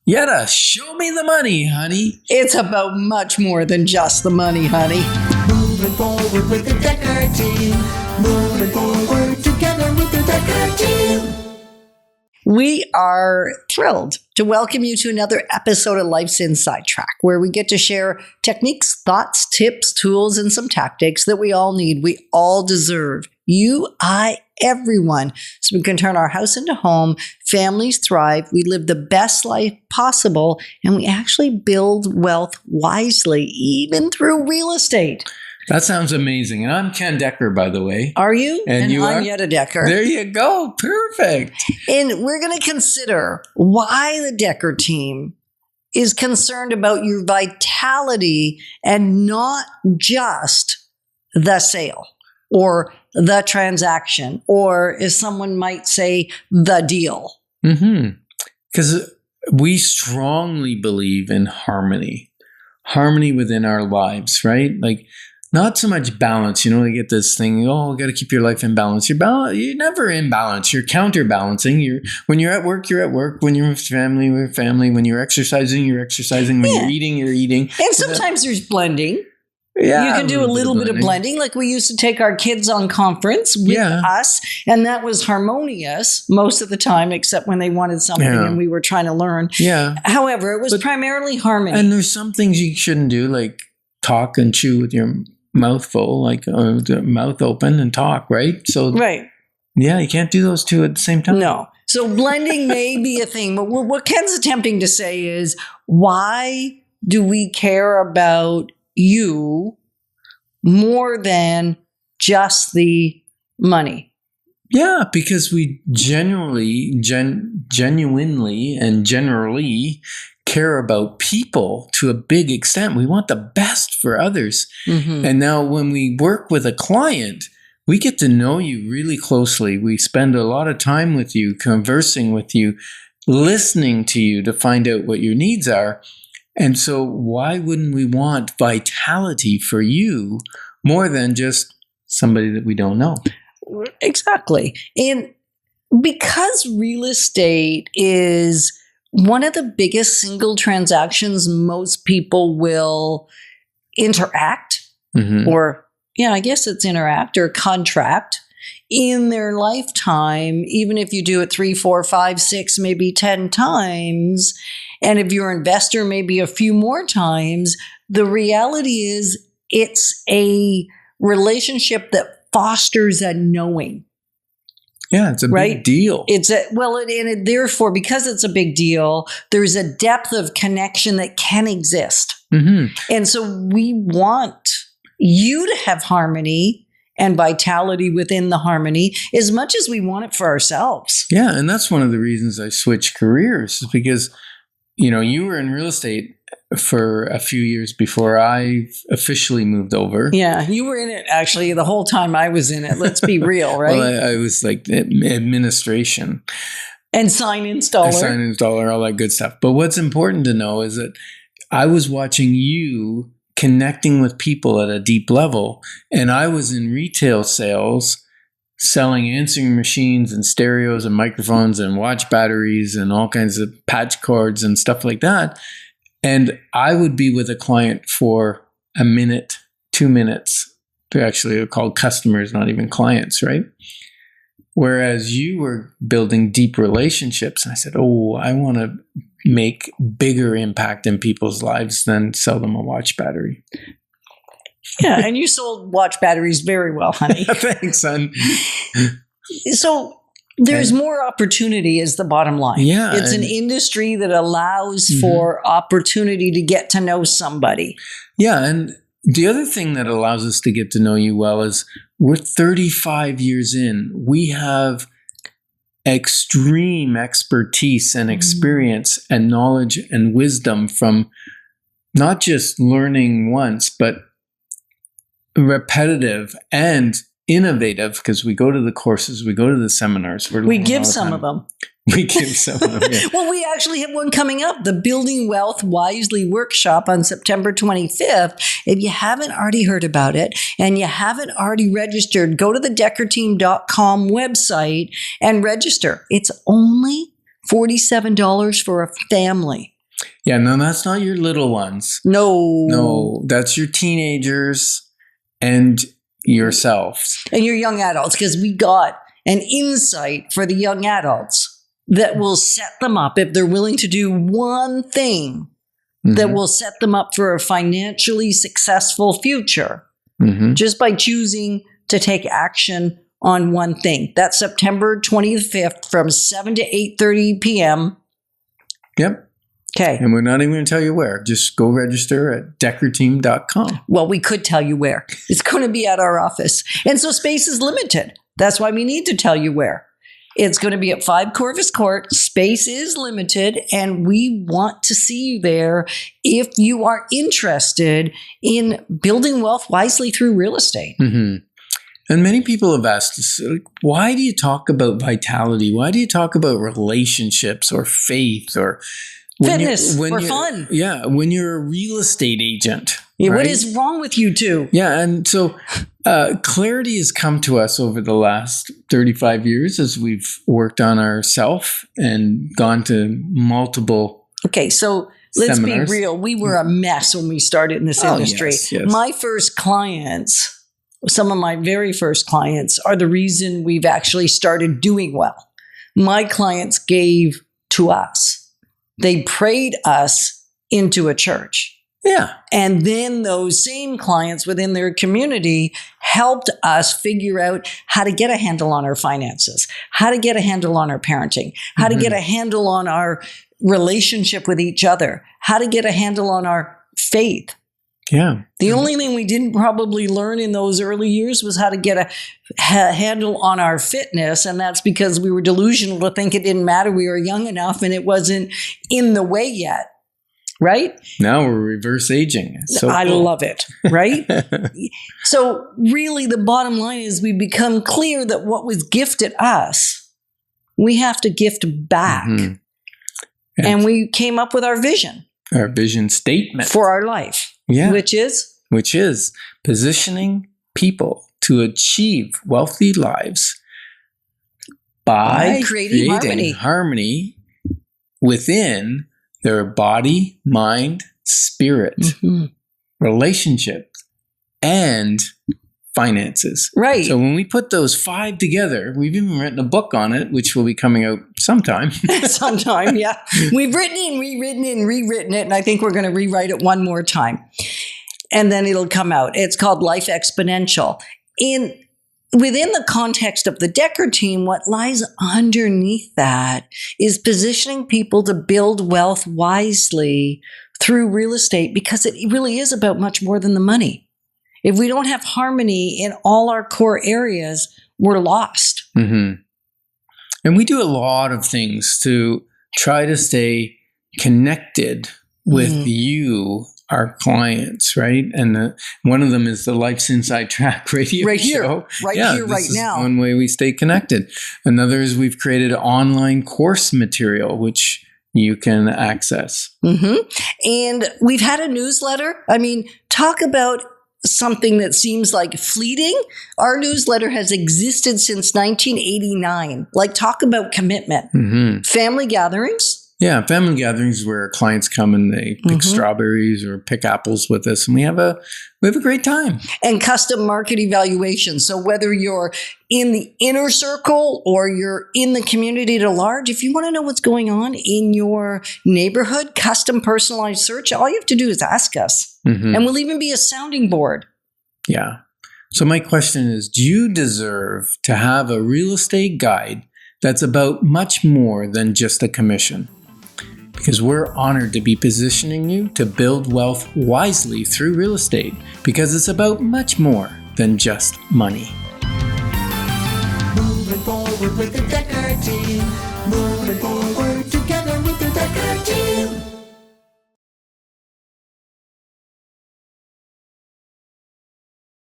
Yetta, show me the money, honey. It's about much more than just the money, honey. Moving forward with the Dekker Team. Moving forward together with the Dekker Team. We are thrilled to welcome you to another episode of Life's Inside Track, where we get to share techniques, thoughts, tips, tools, and some tactics that we all need, we all deserve. You, I, everyone. So we can turn our house into home, families thrive, we live the best life possible, and we actually build wealth wisely, even through real estate. That sounds amazing. And I'm Ken Dekker, by the way. Are you? And you I'm are? Yetta Dekker. There you go. Perfect. And we're going to consider why the Dekker team is concerned about your vitality and not just the sale or the transaction, or as someone might say, the deal. Because we strongly believe in harmony within our lives, right? Like, not so much balance. You get this thing, you got to keep your life in balance. You're never in balance. You're counterbalancing. When you're at work, you're at work. When you're with family, you're with family. When you're exercising, you're exercising. When you're eating, you're eating. And sometimes there's blending. Yeah, you can do a little bit of blending. Like we used to take our kids on conference with us, and that was harmonious most of the time, except when they wanted something and we were trying to learn. Yeah. However, it was primarily harmony. And there's some things you shouldn't do, like talk and chew with your mouth full, like mouth open and talk, right? So, right. Yeah, you can't do those two at the same time. No. So blending may be a thing, but what Ken's attempting to say is, why do we care about you more than just the money? Yeah, because we genuinely and generally care about people to a big extent. We want the best for others. And now when we work with a client, we get to know you really closely. We spend a lot of time with you, conversing with you, listening to you to find out what your needs are. And so why wouldn't we want vitality for you more than just somebody that we don't know? Exactly. And because real estate is one of the biggest single transactions most people will interact or, I guess it's interact or contract in their lifetime, even if you do it 3, 4, 5, 6, maybe 10 times. And if you're an investor, maybe a few more times. The reality is it's a relationship that fosters a knowing. Yeah, it's a big deal. And therefore, because it's a big deal, there's a depth of connection that can exist. And so we want you to have harmony and vitality within the harmony as much as we want it for ourselves. Yeah, and that's one of the reasons I switched careers, is because, you were in real estate for a few years before I officially moved over. Yeah, you were in it actually the whole time I was in it. Let's be real, right? Well, I was like administration. And sign installer, all that good stuff. But what's important to know is that I was watching you connecting with people at a deep level, and I was in retail sales, selling answering machines and stereos and microphones and watch batteries and all kinds of patch cords and stuff like that. And I would be with a client for a minute, 2 minutes. They're actually called customers, not even clients, right? Whereas you were building deep relationships. And I said, I want to make bigger impact in people's lives than sell them a watch battery. Yeah, and you sold watch batteries very well, honey. Thanks, son. So there's more opportunity is the bottom line. Yeah. It's an industry that allows for opportunity to get to know somebody. Yeah, and the other thing that allows us to get to know you well is we're 35 years in. We have extreme expertise and experience and knowledge and wisdom from not just learning once, but repetitive and innovative, because we go to the courses, we go to the seminars. We give some of them. We give some of them. Yeah. Well, we actually have one coming up, the Building Wealth Wisely workshop on September 25th. If you haven't already heard about it and you haven't already registered, go to the dekkerteam.com website and register. It's only $47 for a family. Yeah, no, that's not your little ones. No, that's your teenagers and yourselves. And your young adults, because we got an insight for the young adults that will set them up if they're willing to do one thing that will set them up for a financially successful future just by choosing to take action on one thing. That's September 25th from 7 to 8:30 p.m. Yep. Okay. And we're not even going to tell you where. Just go register at dekkerteam.com. Well, we could tell you where. It's going to be at our office. And so space is limited. That's why we need to tell you where. It's going to be at 5 Corvus Court. Space is limited, and we want to see you there if you are interested in building wealth wisely through real estate. And many people have asked us, why do you talk about vitality? Why do you talk about relationships or faith or fitness or fun? Yeah, when you're a real estate agent. Yeah, right? What is wrong with you two? Yeah, and so clarity has come to us over the last 35 years as we've worked on ourselves and gone to multiple Okay, so let's seminars. be real. We were a mess when we started in this industry. Yes. My first clients, some of my very first clients, are the reason we've actually started doing well. My clients gave to us. They prayed us into a church. Yeah. And then those same clients within their community helped us figure out how to get a handle on our finances, how to get a handle on our parenting, how to get a handle on our relationship with each other, how to get a handle on our faith. Yeah. The only thing we didn't probably learn in those early years was how to get a handle on our fitness. And that's because we were delusional to think it didn't matter. We were young enough and it wasn't in the way yet. Right? Now we're reverse aging. So I love it. Right? So really the bottom line is we become clear that what was gifted us, we have to gift back. And we came up with our vision. Our vision statement. For our life. Yeah. Which is positioning people to achieve wealthy lives by creating harmony within their body, mind, spirit, relationship, and finances. Right. So when we put those 5 together, we've even written a book on it, which will be coming out sometime. Sometime, yeah. We've written it and rewritten it and rewritten it, and I think we're going to rewrite it one more time. And then it'll come out. It's called Life Exponential. Within the context of the Dekker team, what lies underneath that is positioning people to build wealth wisely through real estate, because it really is about much more than the money. If we don't have harmony in all our core areas, we're lost. And we do a lot of things to try to stay connected with you, our clients, right? And one of them is the Life's Inside Track radio show. Right here, right now. One way we stay connected. Another is we've created online course material, which you can access. And we've had a newsletter. I mean, talk about something that seems like fleeting. Our newsletter has existed since 1989. Like, talk about commitment. Family gatherings. Yeah, family gatherings where clients come and they pick strawberries or pick apples with us, and we have a great time. And custom market evaluations. So whether you're in the inner circle or you're in the community at large, if you want to know what's going on in your neighborhood, custom personalized search, all you have to do is ask us. And we'll even be a sounding board. Yeah. So my question is, do you deserve to have a real estate guide that's about much more than just a commission? Because we're honored to be positioning you to build wealth wisely through real estate, because it's about much more than just money. Moving forward with the Dekker team. Moving forward